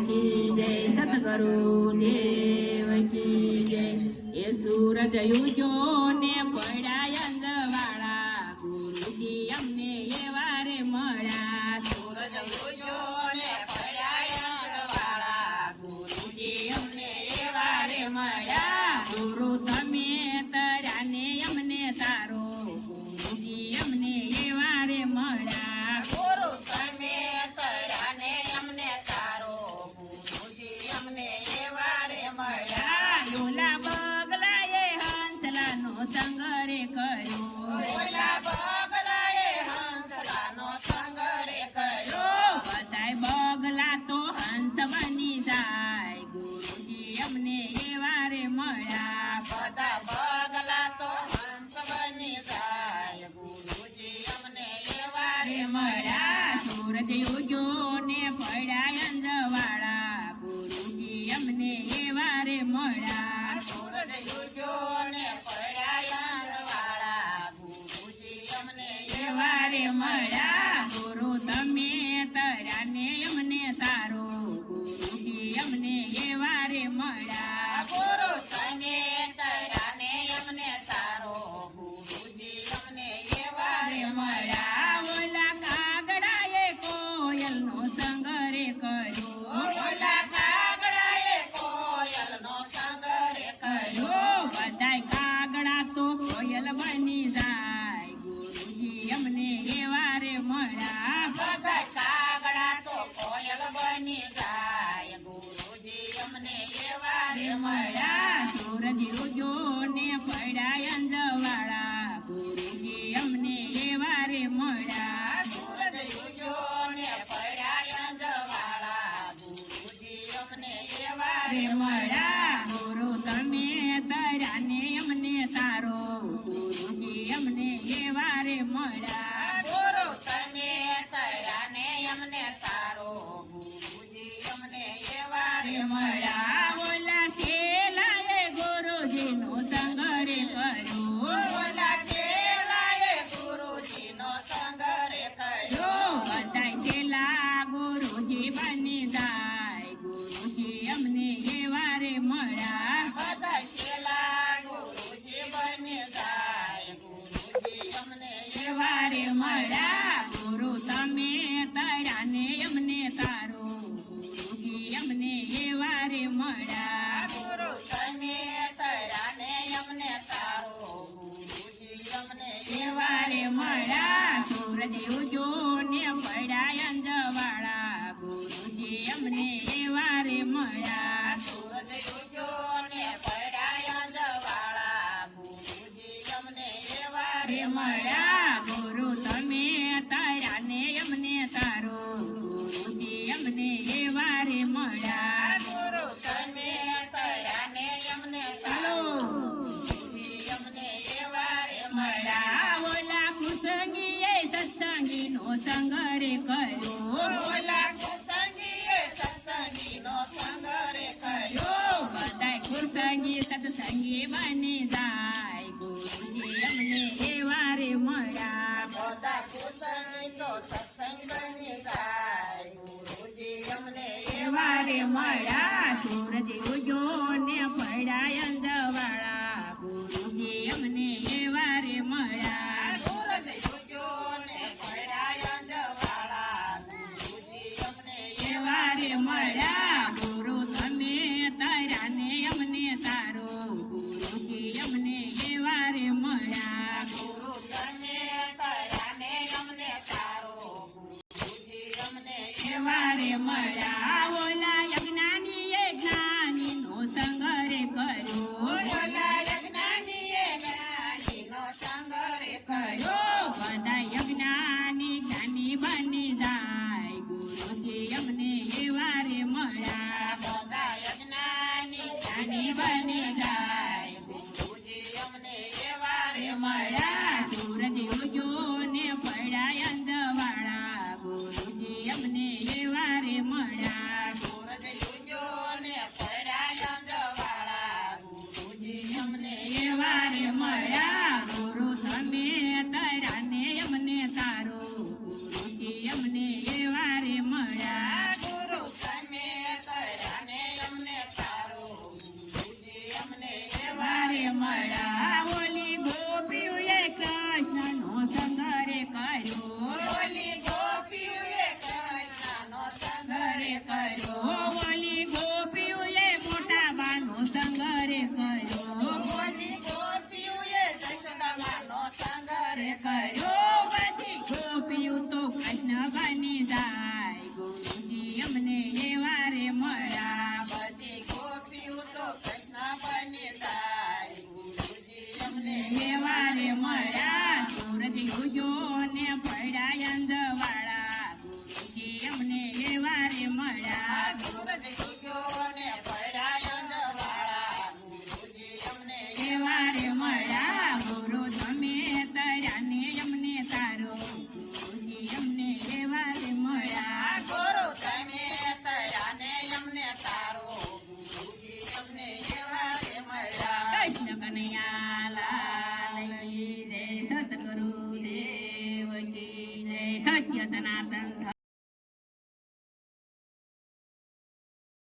કી જય સતગુરુ દેવ કી જય એ સૂરજ ઉજો ને પડ્યા અંજવાળા ગુરુજી અમને એવા રે મળ્યા સૂરજ ઉજો ને પડ્યા અંજવાળા ગુરુજી અમને એવા રે મળ્યા ગુરુ તમે તર્યા ને અમને તારો ગુરુજી અમને એવા રે મળ્યા ગુરુ તમે તર્યા ને અમને તારો ગુરુજી અમને એવા રે મળ્યા લોલા બગલાએ હંસલાનો સંગ રે કર્યો લોલા બગલાએ હંસલાનો સંગ રે કર્યો બધાય બગલા તો હંસ બની જાય ગુરુજી અમને એવા રે મળ્યા બધા બગલા તો હંસ બની જાય ગુરુજી અમને એવા રે મળ્યા સૂરજ ઉજો ને પડ્યા અંજવાળા ગુરુજી અમને એવા રે મળ્યા સૂરજ ઉજો ને પડ્યા અંજવાળા ગુરુજી અમને એવા રે મળ્યા ગુરુ તમે તર્યા ને અમને તારો ગુરુજી અમને એવા રે મળ્યા ગુરુ તમે તર્યા ને અમને તારો ગુરુજી અમને એવા રે મળ્યા ઓલા કાગડાએ કોયલનો સંગ રે કર્યો ઓલા કાગડાએ કોયલનો સંગ રે કર્યો બધાય કાગડા તો કોયલ બની જાય ગુરુજી અમને એવા રે મળ્યા બધાય કાગડા તો કોયલ બની જાય ગુરુજી અમને એવા રે મળ્યા સૂરજ ઉજો ને પડ્યા અંજવાળા ગુરુજી અમને એવા રે મળ્યા સૂરજ ઉજો ને પડ્યા અંજવાળા ગુરુજી અમને એવા રે મળ્યા ગુરુ તમે તર્યા ને અમને તારો ગુરુજી અમને એવા રે મળ્યા ગુરુ તમે તર્યા ને અમને તારો ગુરુજી અમને એવા રે મળ્યા ઓલા ચેલાએ ગુરુજીનો સંગ રે કર્યો ઓલા ચેલાએ ગુરુજીનો સંગ રે કર્યો બધાય ચેલા ગુરુજી બની જાય ગુરુજી અમને એવા રે મળ્યા બધાય ચેલા ગુરુજી બની જાય ગુરુજી અમને એવા રે મળ્યા ગુરુ તમે તર્યા ને અમને તારો ગુરુજી અમને એવા રે મળ્યા ગુરુ તમે તર્યા ને અમને તારો ગુરુજી અમને એવા રે મળ્યા સૂરજ ઉજો ને પડ્યા અંજવાળા ગુરુજી અમને એવા રે મળ્યા સૂરજ ઉજો ને પડ્યા અંજવાળા ગુરુજી અમને એવા રે મળ્યા ગુરુ તમે તર્યા ને અમને તારો ગુરુજી અમને એવા રે મળ્યા ગુરુ તમે તર્યા ને અમને તારો ગુરુજી અમને એવા રે મળ્યા ઓલા કુસંગીએ સત્સંગીનો સંગ રે કર્યો ઓલા કુસંગીએ સત્સંગીનો સંગ રે કર્યો બધાય કુસંગી સત્સંગી બની જાય ગુરુજી અમને એવા રે મળ્યા બધા કુસંગી તો સત્સંગ બની જાય ગુરુજી અમને એવા રે મળ્યા સૂરજ ઉજો ને પડ્યા અંજવાળા ગુરુજી અમને એવા રે મળ્યા સૂરજ ઉજો ને પડ્યા અંજવાળા ગુરુજી અમને એવા રે મળ્યા ગુરુ તમે તર્યા ને અમને તારો ગુરુજી અમને એવા રે મળ્યા ગુરુ તમે તર્યા ને અમને તારો ગુરુજી અમને એવા રે મળ્યા ઓલા યજ્ઞાનીએ જ્ઞાનીનો સંગ રે કર્યો ઓલા યજ્ઞાનીએ જ્ઞાનીનો સંગ રે કર્યો બધા યજ્ઞાની જ્ઞાની બની જાય ગુરુજી અમને એવા રે મળ્યા બધા યજ્ઞાની જ્ઞાની બની જાય ગુરુજી અમને એવા રે મળ્યા સૂરજ ઉજો ને પડ્યા અંજવાળા ગુરુજી અમને એવા રે મળ્યા સૂરજ સનાતન